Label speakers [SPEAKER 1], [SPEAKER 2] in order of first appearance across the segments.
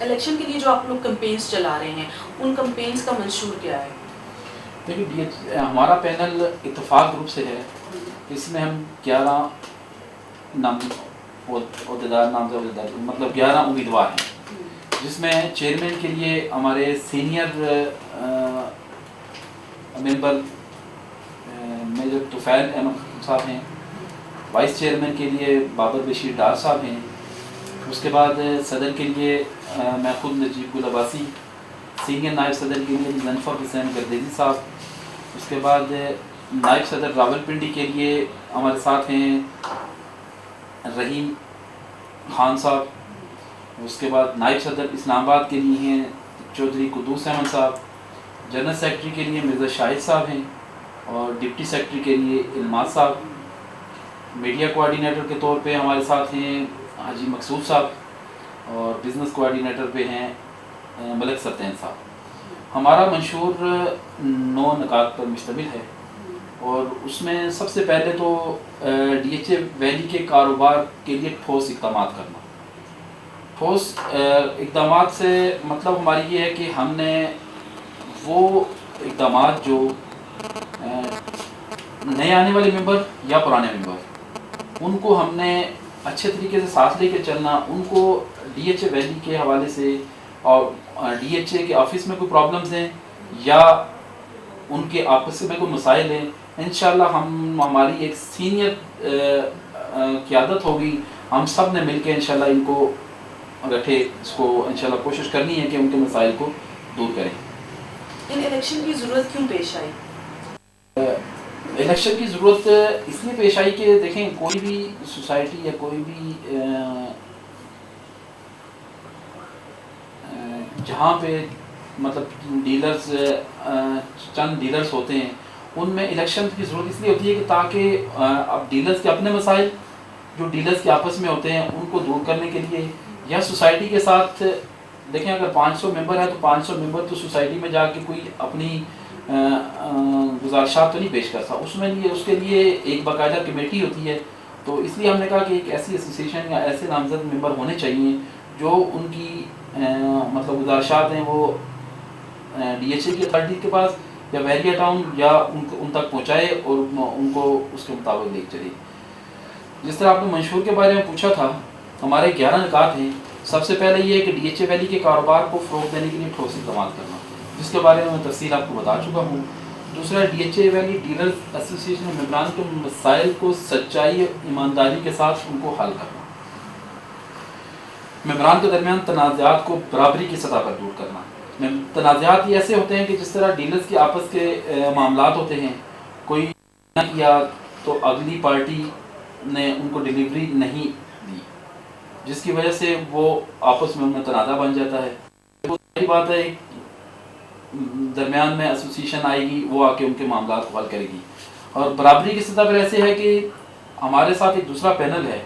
[SPEAKER 1] Election کے لیے جو آپ لوگ کمپینز چلا رہے ہیں ان کمپینز کا منشور کیا ہے؟
[SPEAKER 2] دیکھیے ہمارا پینل اتفاق گروپ سے ہے. اس میں ہم 11 عہدیدار نامزد مطلب 11 امیدوار ہیں، جس میں چیئرمین کے لیے ہمارے سینئر ممبر میجر طفیل احمد صاحب ہیں. وائس چیئرمین کے لیے بابر بشیر ڈار صاحب ہیں. اس کے بعد صدر کے لیے میں خود نجیب گل عباسی. سینئر نائب صدر کے لیے منفر حسین گردیزی صاحب. اس کے بعد نائب صدر راولپنڈی کے لیے ہمارے ساتھ ہیں رحیم خان صاحب. اس کے بعد نائب صدر اسلام آباد کے لیے ہیں چودھری قدوس احمد صاحب. جنرل سیکرٹری کے لیے مرزا شاہد صاحب ہیں اور ڈپٹی سیکرٹری کے لیے علماز صاحب. میڈیا کوآرڈینیٹر کے طور پہ ہمارے ساتھ ہیں حاجی مقصود صاحب اور بزنس کوآرڈینیٹر پہ ہیں ملک سرتین صاحب. ہمارا منشور 9 نکات پر مشتمل ہے اور اس میں سب سے پہلے تو ڈی ایچ اے ویلی کے کاروبار کے لیے ٹھوس اقدامات کرنا. ٹھوس اقدامات سے مطلب ہماری یہ ہے کہ ہم نے وہ اقدامات جو نئے آنے والے ممبر یا پرانے ممبر ان کو ہم نے اچھے طریقے سے ساتھ لے کے چلنا. ان کو ڈی ایچ اے ویلی کے حوالے سے اور ڈی ایچ اے کے آفس میں کوئی پرابلمز ہیں یا ان کے آپس میں کوئی مسائل ہیں، انشاءاللہ ہماری ایک سینئر قیادت ہوگی. ہم سب نے مل کے انشاءاللہ ان کو رکھے، اس کو انشاءاللہ کوشش کرنی ہے کہ ان کے مسائل کو دور کریں.
[SPEAKER 1] ان الیکشن کی ضرورت کیوں پیش آئی؟
[SPEAKER 2] الیکشن کی ضرورت اس لیے پیش آئی کہ دیکھیں کوئی بھی سوسائٹی یا کوئی بھی جہاں پہ مطلب ڈیلرز چند ڈیلرز ہوتے ہیں ان میں الیکشن کی ضرورت اس لیے ہوتی ہے کہ تاکہ اب ڈیلرز کے اپنے مسائل جو ڈیلرز کے آپس میں ہوتے ہیں ان کو دور کرنے کے لیے یا سوسائٹی کے ساتھ دیکھیں اگر 500 ممبر ہے تو 500 ممبر تو سوسائٹی میں جا کے کوئی اپنی گزارشات تو نہیں پیش کر سکتا. اس کے لیے ایک باقاعدہ کمیٹی ہوتی ہے. تو اس لیے ہم نے کہا کہ ایک ایسی ایسوسیشن یا ایسے نامزد ممبر ہونے چاہیے جو ان کی مطلب گزارشات ہیں وہ ڈی ایچ اے کی اتھارٹی کے پاس یا ویلیا ٹاؤن یا ان تک پہنچائے اور ان کو اس کے مطابق لے چلے. جس طرح آپ نے منشور کے بارے میں پوچھا تھا، ہمارے 11 نکات ہیں. سب سے پہلے یہ ہے کہ ڈی ایچ اے ویلی کے کاروبار کو فروغ دینے کے لیے ٹھوس اقدامات کرنا، جس کے بارے میں تفصیل آپ کو بتا چکا ہوں. دوسرا D H A valley dealers association میں ممبران کے مسائل کو سچائی اور ایمانداری کے ساتھ ان کو حل کرنا. ممبران کے درمیان تنازعات کو برابری کی سطح پر دور کرنا. تنازعات یہ ایسے ہوتے ہیں کہ جس طرح ڈیلرز کے آپس کے معاملات ہوتے ہیں، کوئی نہ کیا تو اگلی پارٹی نے ان کو ڈیلیوری نہیں دی، جس کی وجہ سے وہ آپس میں ان میں تنازع بن جاتا ہے. وہ صحیح بات ہے، درمیان میں ایسوسیشن آئے گی، وہ آ کے ان کے معاملات کو حل کرے گی. اور برابری کی سطح پر ایسے ہے کہ ہمارے ساتھ ایک دوسرا پینل ہے.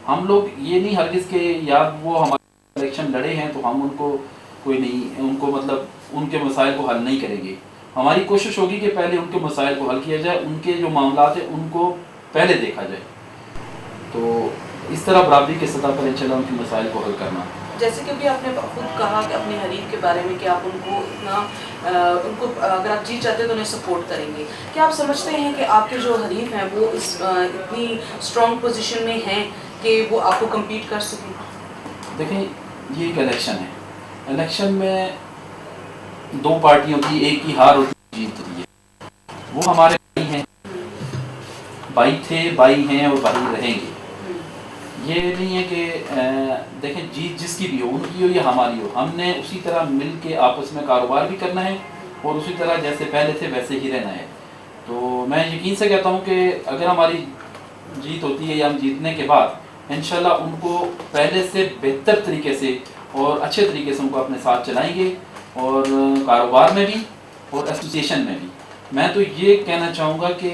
[SPEAKER 2] ہم لوگ یہ نہیں ہرگز کہ یا وہ ہمارے الیکشن لڑے ہیں تو ہم ان کو کوئی نہیں ان کو مطلب ان کے مسائل کو حل نہیں کریں گے. ہماری کوشش ہوگی کہ پہلے ان کے مسائل کو حل کیا جائے، ان کے جو معاملات ہیں ان کو پہلے دیکھا جائے. تو اس طرح برابری کے سطح پر انشاءاللہ ان کے مسائل کو حل کرنا.
[SPEAKER 1] جیسے کہ ابھی آپ نے خود کہا کہ اپنے حریف کے بارے میں کہ آپ ان کو اتنا ان کو اگر آپ جیت چاہتے ہیں تو انہیں سپورٹ کریں گے. کیا آپ سمجھتے ہیں کہ آپ کے جو حریف ہیں وہ اس اتنی اسٹرانگ پوزیشن میں ہیں کہ وہ آپ کو کمپیٹ کر سکیں؟
[SPEAKER 2] دیکھیں یہ ایک الیکشن ہے. الیکشن میں 2 پارٹیوں کی، ایک کی ہار ہوتی ہے جیت ہوتی ہے. وہ ہمارے بھائی ہیں، بھائی تھے، بھائی ہیں اور بھائی رہیں گے. یہ نہیں ہے کہ دیکھیں جیت جس کی بھی ہو، ان کی ہو یا ہماری ہو، ہم نے اسی طرح مل کے آپس میں کاروبار بھی کرنا ہے اور اسی طرح جیسے پہلے تھے ویسے ہی رہنا ہے. تو میں یقین سے کہتا ہوں کہ اگر ہماری جیت ہوتی ہے یا ہم جیتنے کے بعد انشاءاللہ ان کو پہلے سے بہتر طریقے سے اور اچھے طریقے سے ان کو اپنے ساتھ چلائیں گے، اور کاروبار میں بھی اور ایسوسیشن میں بھی. میں تو یہ کہنا چاہوں گا کہ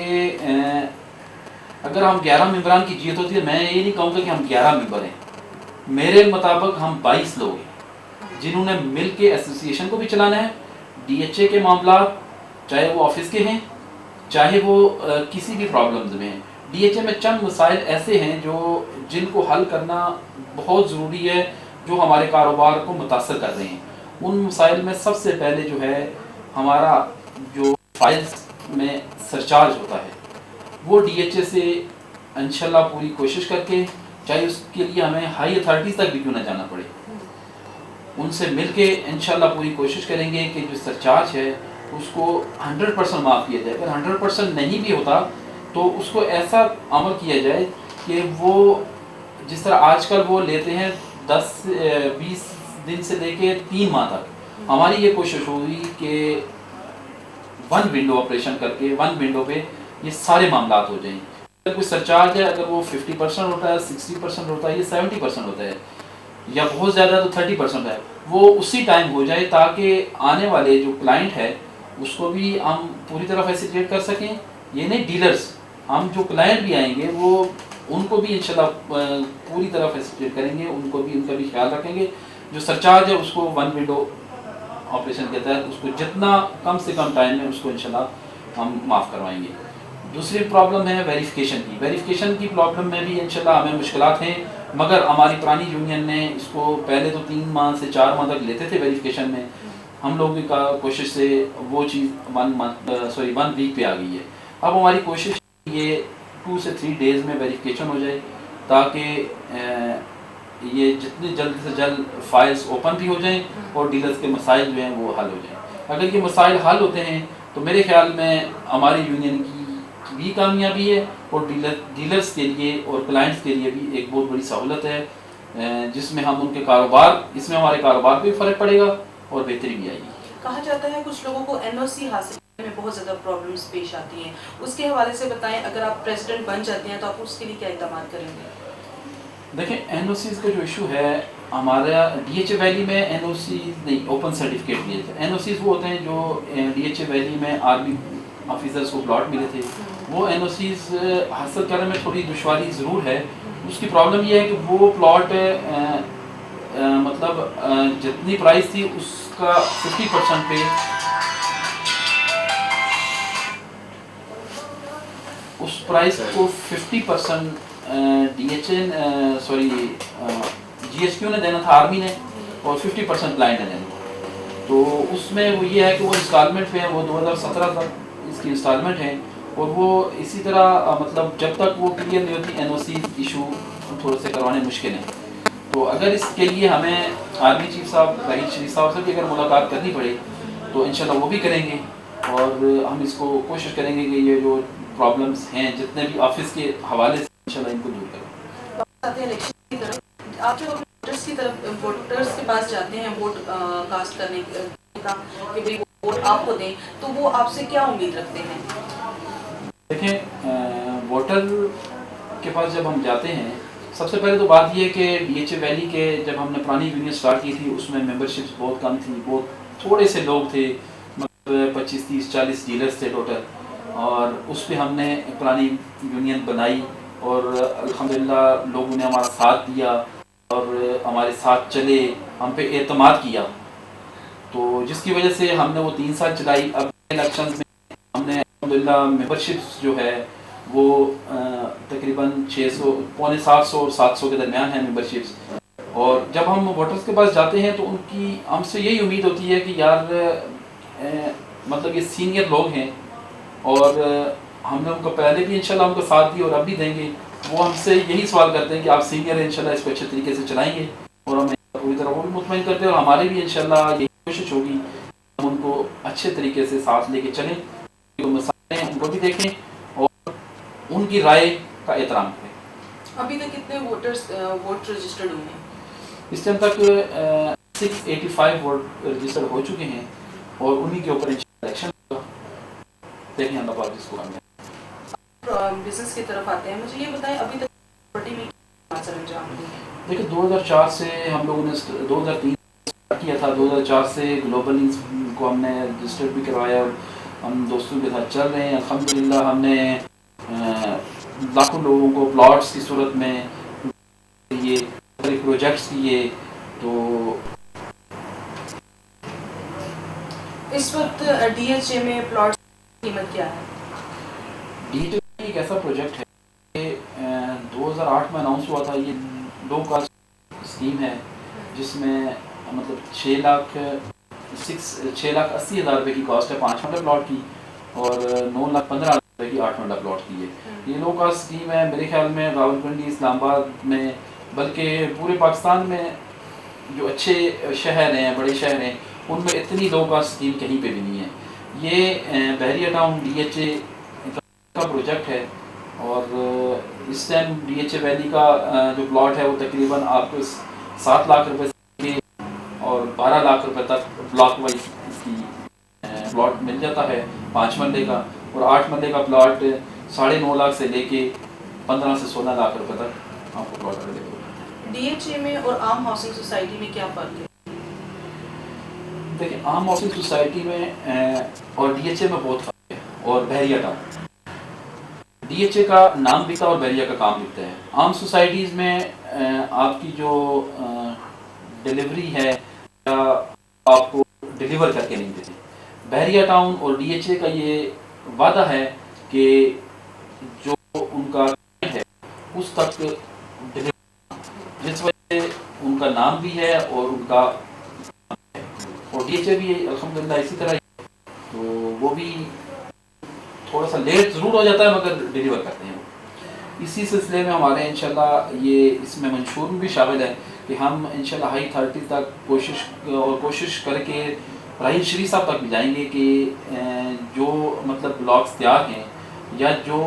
[SPEAKER 2] اگر ہم 11 ممبران کی جیت ہوتی ہے، میں یہ نہیں کہوں گا کہ ہم 11 ممبر ہیں. میرے مطابق ہم 22 لوگ ہیں جنہوں نے مل کے ایسوسیشن کو بھی چلانا ہے. ڈی ایچ اے کے معاملات چاہے وہ آفس کے ہیں چاہے وہ کسی بھی پرابلمز میں ہیں. ڈی ایچ اے میں چند مسائل ایسے ہیں جن کو حل کرنا بہت ضروری ہے، جو ہمارے کاروبار کو متاثر کر رہے ہیں. ان مسائل میں سب سے پہلے جو ہے ہمارا جو فائلز میں سرچارج ہوتا ہے وہ ڈی ایچ اے سے انشاءاللہ پوری کوشش کر کے, چاہے اس کے لیے ہمیں ہائی اتھارٹیز تک بھی کیوں نہ جانا پڑے, ان سے مل کے انشاءاللہ پوری کوشش کریں گے کہ جو سرچارج ہے اس کو 100% معاف کیا جائے. اگر 100% نہیں بھی ہوتا تو اس کو ایسا عمل کیا جائے کہ وہ جس طرح آج کل وہ لیتے ہیں 10-20 دن سے لے کے 3 ماہ تک, ہماری یہ کوشش ہوگی کہ 1 ونڈو آپریشن کر کے 1 ونڈو پہ یہ سارے معاملات ہو جائیں. اگر کوئی سرچارج ہے, اگر وہ 50% ہوتا ہے, 60% ہوتا ہے, یہ 70% ہوتا ہے, یا بہت زیادہ تو 30% ہے, وہ اسی ٹائم ہو جائے تاکہ آنے والے جو کلائنٹ ہے اس کو بھی ہم پوری طرح فیسیلیٹیٹ کر سکیں. یہ نہیں ڈیلرز, ہم جو کلائنٹ بھی آئیں گے وہ ان کو بھی انشاءاللہ پوری طرح فیسیلیٹیٹ کریں گے, ان کو بھی ان کا بھی خیال رکھیں گے. جو سرچارج ہے اس کو 1 ونڈو آپریشن کے تحت اس کو جتنا کم سے کم ٹائم میں اس کو انشاءاللہ ہم معاف کروائیں گے. دوسری پرابلم ہے ویریفیکیشن کی. ویریفیکیشن کی پرابلم میں بھی انشاءاللہ ہمیں مشکلات ہیں, مگر ہماری پرانی یونین نے اس کو پہلے تو 3 ماہ سے 4 ماہ تک لیتے تھے ویریفیکیشن میں, ہم لوگوں کا کوشش سے وہ چیز 1 ویک پہ آ گئی ہے. اب ہماری کوشش یہ 2 سے 3 ڈیز میں ویریفیکیشن ہو جائے تاکہ یہ جتنے جلد سے جلد فائلز اوپن بھی ہو جائیں اور ڈیلرز کے مسائل جو ہیں وہ حل ہو جائیں. اگر یہ مسائل حل ہوتے ہیں تو میرے خیال میں ہماری یونین کی بھی کامیابی ہے اور ڈیلرز کے لیے اور کلائنٹس کے لیے بھی ایک بہت بڑی سہولت ہے, جس میں ہم ان کے کاروبار, اس میں ہمارے کاروبار پہ بھی فرق پڑے گا اور بہتری بھی آئے گی.
[SPEAKER 1] کہا جاتا ہے کچھ لوگوں کو این او سی حاصل کرنے میں بہت زیادہ پرابلمس پیش آتی ہیں, اس کے حوالے سے بتائیں. اگر آپ پریزیڈنٹ بن جاتے ہیں تو آپ اس کے لیے کیا اقدامات کریں گے؟
[SPEAKER 2] دیکھیں, این او سیز کا جو ایشو ہے ہمارا ڈی ایچ اے ویلی میں این او سی نہیں, اوپن سرٹیفکیٹ دیے تھے. این او سیز وہ ہوتے ہیں جو ڈی ایچ اے ویلی میں آرمی آفیسرس کو پلاٹ ملے تھے, وہ این او سیز حاصل کرنے میں تھوڑی دشواری ضرور ہے. اس کی پرابلم یہ ہے کہ وہ پلاٹ مطلب جتنی پرائز تھی اس کا 50% پہ اس پرائز کو 50% D H A G S Q نے دینا تھا, آرمی نے, اور 50% کلائنٹ نے دینا تھا. تو اس میں وہ یہ ہے کہ وہ انسٹالمنٹ پہ ہے, وہ 2017 تک اس کی انسٹالمنٹ ہے, اور وہ اسی طرح مطلب جب تک وہ کلیئر نہیں ہوتی این او سی ایشو تھوڑے سے کروانے مشکل ہیں. تو اگر اس کے لیے ہمیں آرمی چیف صاحب راہیل شریف صاحب سے بھی اگر ملاقات کرنی پڑے تو انشاءاللہ وہ بھی کریں گے, اور ہم اس کو کوشش کریں گے کہ یہ جو پرابلمس ہیں جتنے بھی آفس کے حوالے سے انشاءاللہ ان کو دور کریں.
[SPEAKER 1] آپ جو ووٹرس کی طرف ووٹرس کے پاس جاتے ہیں ووٹ کاسٹ کرنے کا کہ بھئی ووٹ آپ کو دیں, تو وہ آپ سے کیا امید رکھتے ہیں؟
[SPEAKER 2] دیکھیں, ووٹر کے پاس جب ہم جاتے ہیں سب سے پہلے تو بات یہ ہے کہ ڈی ایچ اے ویلی کے جب ہم نے پرانی یونین سٹارٹ کی تھی اس میں ممبرشپس بہت کم تھی, بہت تھوڑے سے لوگ تھے, مطلب 25, 30, 40 ڈیلرز تھے ٹوٹل, اور اس پہ ہم نے پرانی یونین بنائی اور الحمدللہ لوگوں نے ہمارا ساتھ دیا اور ہمارے ساتھ چلے, ہم پہ اعتماد کیا, تو جس کی وجہ سے ہم نے وہ 3 سال چلائی. اب الیکشنز میں ہم نے الحمدللہ ممبرشپس جو ہے وہ تقریباً 600, 750 اور 700 کے درمیان ہیں ممبرشپس. اور جب ہم ووٹرز کے پاس جاتے ہیں تو ان کی ہم سے یہی امید ہوتی ہے کہ یار مطلب یہ سینئر لوگ ہیں اور ہم نے ان کو پہلے بھی انشاءاللہ ان کو ساتھ دیا اور اب بھی دیں گے. وہ ہم سے یہی سوال کرتے ہیں کہ آپ سینئر ہیں, انشاءاللہ اس کو اچھے طریقے سے چلائیں گے, اور ہمیں پوری طرح وہ بھی مطمئن کرتے ہیں, اور ہماری بھی انشاءاللہ یہی کوشش ہوگی ہم ان کو اچھے طریقے سے ساتھ لے کے چلیں, جو مسائل ہیں ان کو بھی دیکھیں اور ان کی رائے کا احترام کریں.
[SPEAKER 1] ابھی تک کتنے ووٹرز ووٹ رجسٹرڈ ہوئے ہیں؟
[SPEAKER 2] اس ٹائم تک 685 ووٹ رجسٹر ہو چکے ہیں, اور انہی کے اوپر الیکشن ہوگا. دیکھیں اللہ پاک جس کو ہم
[SPEAKER 1] بزنس کی طرف آتے ہیں, مجھے یہ بتائیں ابھی تک پراپرٹی میں کیا سر انجام دی ہے؟
[SPEAKER 2] دیکھیں 2004 سے ہم لوگوں نے 2003 اسٹارٹ کیا تھا, 2004 سے گلوبل لنکس کو ہم نے رجسٹر بھی کروایا, ہم دوستوں کے ساتھ چل رہے ہیں. الحمدللہ ہم نے لاکھوں لوگوں کو پلاٹس کی صورت میں یہ پروجیکٹس کیے. تو
[SPEAKER 1] اس وقت ڈی ایچ اے میں پلاٹس کی قیمت کیا ہے؟
[SPEAKER 2] ڈی ایچ اے ایک ایسا پروجیکٹ ہے کہ 2008 میں اناؤنس ہوا تھا. یہ لو کاسٹ اسکیم ہے جس میں مطلب 6,80,000 روپے کی کاسٹ ہے 5 مرلہ پلاٹ کی، اور 9,15,00,000 روپے کی 8 مرلہ پلاٹ کی ہے. یہ لو کاسٹ اسکیم ہے. میرے خیال میں راولپنڈی، اسلام آباد میں، بلکہ پورے پاکستان میں جو اچھے شہر ہیں، بڑے شہر ہیں، ان میں اتنی لو کاسٹ اسکیم کہیں پہ بھی نہیں ہے. یہ بحریہ ٹاؤن DHA کا پروجیکٹ ہے، اور اس ٹائم DHA ویلی کا جو پلاٹ ہے وہ تقریباً آپ کو 7 لاکھ روپے سے اور 12 لاکھ روپے تک بلاک وائز اس کی پلاٹ مل جاتا ہے 5 مرلے کا، اور 8 مرلے کا پلاٹ 9.5 لاکھ سے لے کے 15 سے 16 لاکھ روپے تک آپ کو پلاٹ اویلیبل ہوتا ہے.
[SPEAKER 1] DHA میں اور عام ہاؤسنگ سوسائٹی میں کیا فرق ہے؟
[SPEAKER 2] دیکھیں، عام ہاؤسنگ سوسائٹی میں اور DHA میں بہت فرق ہے. اور بحریہ ٹاؤن، DHA کا نام بکتا ہے اور بحریہ کا کام بکتا ہے. عام سوسائٹیز میں آپ کی جو ڈیلیوری ہے یا آپ کو ڈیلیور کر کے نہیں دیتے. بحریہ ٹاؤن اور DHA کا یہ وعدہ ہے کہ جو ان کا ہے اس تک ڈیلیور، جس وجہ سے ان کا نام بھی ہے اور ان کا ہے. اور DHA بھی الحمدللہ اسی طرح ہے. تو وہ بھی تھوڑا سا لیٹ ضرور ہو جاتا ہے مگر ڈیلیور کرتے ہیں. اسی سلسلے میں ہمارے انشاءاللہ یہ اس میں منشور میں بھی شامل ہے کہ ہم انشاءاللہ ہائی اتھارٹی تک کوشش کر کے راہیل شریف صاحب تک بھی جائیں گے کہ جو مطلب بلاکس تیار ہیں یا جو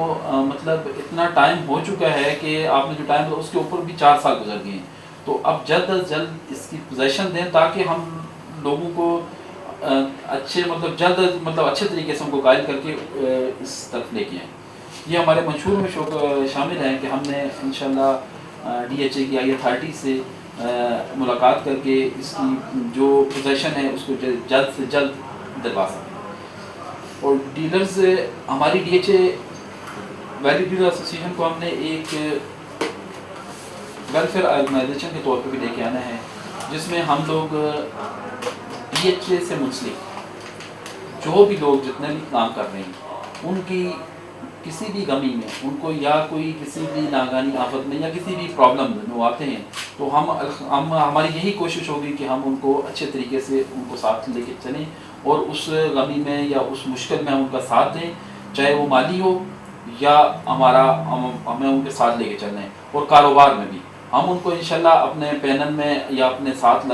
[SPEAKER 2] مطلب اتنا ٹائم ہو چکا ہے کہ آپ نے جو ٹائم اس کے اوپر بھی 4 سال گزر گئے ہیں، تو اب جلد از جلد اس کی پوزیشن دیں تاکہ ہم لوگوں کو اچھے اچھے طریقے سے ان کو قائل کر کے اس طرف لے کے آئیں. یہ ہمارے منشور میں شامل ہیں کہ ہم نے انشاءاللہ DHA کی ہائی اتھارٹی سے ملاقات کر کے اس کی جو پوزیشن ہے اس کو جلد سے جلد دلوا سکیں. اور ڈیلرز، ہماری DHA ویلی ڈیلر ایسوسیشن کو ہم نے ایک ویلفیئر آرگنائزیشن کے طور پہ بھی لے کے آنا ہے، جس میں ہم لوگ DHA سے منسلک جو بھی لوگ جتنے بھی کام کر رہے ہیں ان کی کسی بھی غمی میں، ان کو یا کوئی کسی بھی ناگہانی آفت میں یا کسی بھی پرابلم میں وہ آتے ہیں، تو ہماری یہی کوشش ہوگی کہ ہم ان کو اچھے طریقے سے ان کو ساتھ لے کے چلیں اور اس غمی میں یا اس مشکل میں ہم ان کا ساتھ دیں، چاہے وہ مالی ہو یا ہمیں ان کے ساتھ لے کے چلنا ہے. اور کاروبار میں بھی ہم ان کو انشاءاللہ اپنے پینل میں یا اپنے ساتھ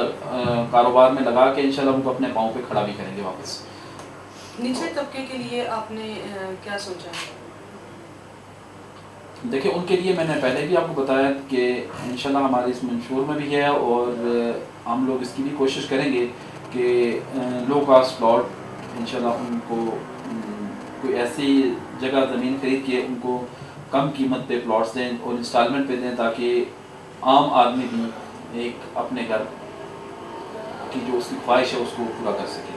[SPEAKER 2] کاروبار میں لگا کے انشاءاللہ ان کو اپنے پاؤں پہ کھڑا بھی کریں گے واپس.
[SPEAKER 1] نچلے طبقے کے لیے آپ نے کیا سوچا ہے؟
[SPEAKER 2] دیکھیں، ان کے لیے میں نے پہلے بھی آپ کو بتایا کہ انشاءاللہ ہمارے اس منشور میں بھی ہے، اور ہم لوگ اس کی بھی کوشش کریں گے کہ لو کاسٹ پلاٹ انشاءاللہ ان کو کوئی ایسی جگہ زمین خرید کے ان کو کم قیمت پہ پلاٹس دیں اور انسٹالمنٹ پہ دیں تاکہ عام آدمی بھی ایک اپنے گھر کی جو اس کی خواہش ہے اس کو پورا کر سکے.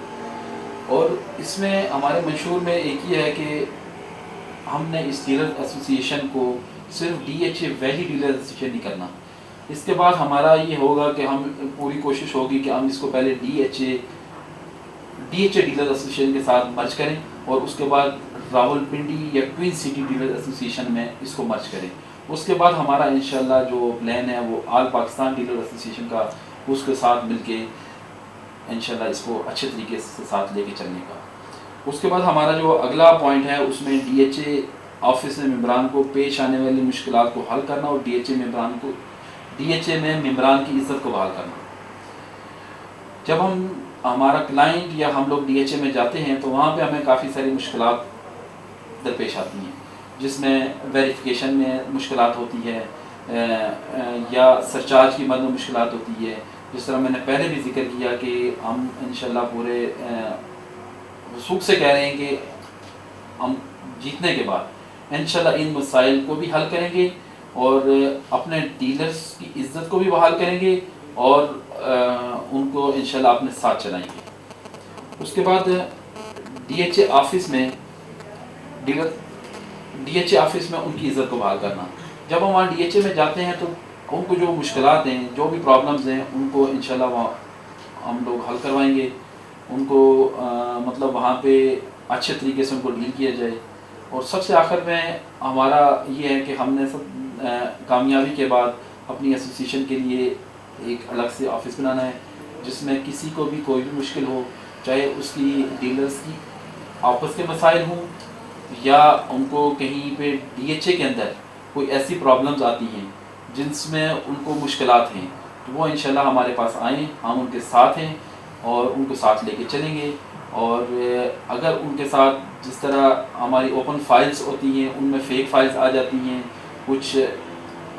[SPEAKER 2] اور اس میں ہمارے منشور میں ایک یہ ہے کہ ہم نے اس ڈیلر ایسوسیشن کو صرف DHA ویلی ڈیلر ایسوسیشن نہیں کرنا. اس کے بعد ہمارا یہ ہوگا کہ ہم پوری کوشش ہوگی کہ ہم اس کو پہلے DHA ڈیلر ایسوسیشن کے ساتھ مرج کریں اور اس کے بعد راولپنڈی یا کوئن سٹی ڈیلر ایسوسیشن میں اس کو مرج کریں. اس کے بعد ہمارا انشاءاللہ جو پلان ہے وہ آل پاکستان ڈیلر ایسوسیشن کا، اس کے ساتھ مل کے انشاءاللہ اس کو اچھے طریقے سے ساتھ لے کے چلنے کا. اس کے بعد ہمارا جو اگلا پوائنٹ ہے اس میں DHA آفس میں ممبران کو پیش آنے والی مشکلات کو حل کرنا اور DHA میں ممبران کی عزت کو بحال کرنا. جب ہمارا کلائنٹ یا ہم لوگ DHA میں جاتے ہیں تو وہاں پہ ہمیں کافی ساری مشکلات درپیش آتی ہیں، جس میں ویریفیکیشن میں مشکلات ہوتی ہے یا سرچارج کی مد میں مشکلات ہوتی ہے. جس طرح میں نے پہلے بھی ذکر کیا کہ ہم انشاءاللہ پورے وثوق سے کہہ رہے ہیں کہ ہم جیتنے کے بعد انشاءاللہ ان مسائل کو بھی حل کریں گے اور اپنے ڈیلرز کی عزت کو بھی بحال کریں گے اور ان کو انشاءاللہ اپنے ساتھ چلائیں گے. اس کے بعد DHA آفس میں ان کی عزت کو بحال کرنا. جب ہم وہاں DHA میں جاتے ہیں تو ان کو جو مشکلات ہیں، جو بھی پرابلمز ہیں، ان کو انشاءاللہ وہاں ہم لوگ حل کروائیں گے. ان کو مطلب وہاں پہ اچھے طریقے سے ان کو ڈیل کیا جائے. اور سب سے آخر میں ہمارا یہ ہے کہ ہم نے کامیابی کے بعد اپنی ایسوسیشن کے لیے ایک الگ سے آفس بنانا ہے جس میں کسی کو بھی کوئی بھی مشکل ہو، چاہے اس کی ڈیلرز کی آپس کے مسائل ہوں یا ان کو کہیں پہ DHA کے اندر کوئی ایسی پرابلمز آتی ہیں جنس میں ان کو مشکلات ہیں، تو وہ انشاءاللہ ہمارے پاس آئیں، ہم ان کے ساتھ ہیں اور ان کو ساتھ لے کے چلیں گے. اور اگر ان کے ساتھ جس طرح ہماری اوپن فائلز ہوتی ہیں ان میں فیک فائلز آ جاتی ہیں، کچھ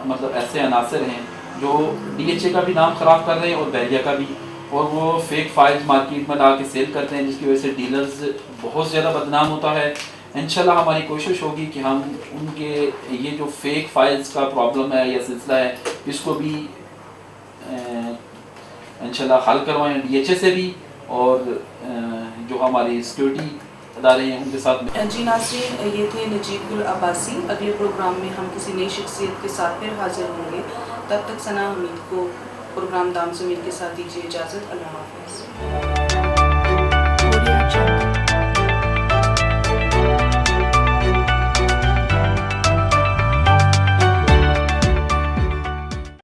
[SPEAKER 2] مطلب ایسے عناصر ہیں جو DHA کا بھی نام خراب کر رہے ہیں اور بحریہ کا بھی، اور وہ فیک فائلز مارکیٹ میں لا کے سیل کرتے ہیں جس کی وجہ سے ڈیلرز بہت زیادہ بدنام ہوتا ہے. انشاءاللہ ہماری کوشش ہوگی کہ ہم ان کے یہ جو فیک فائلز کا پرابلم ہے یا سلسلہ ہے اس کو بھی انشاءاللہ حل کروائیں DHA سے بھی، اور جو ہماری سیکورٹی ادارے ہیں ان کے ساتھ.
[SPEAKER 1] جی ناظرین، یہ تھے نجیب گل عباسی. اگلے پروگرام میں ہم کسی نئی شخصیت کے ساتھ پھر حاضر ہوں گے. تب تک ثنا حمید کو پروگرام دام زمین کے ساتھ دیجیے اجازت. اللہ حافظ.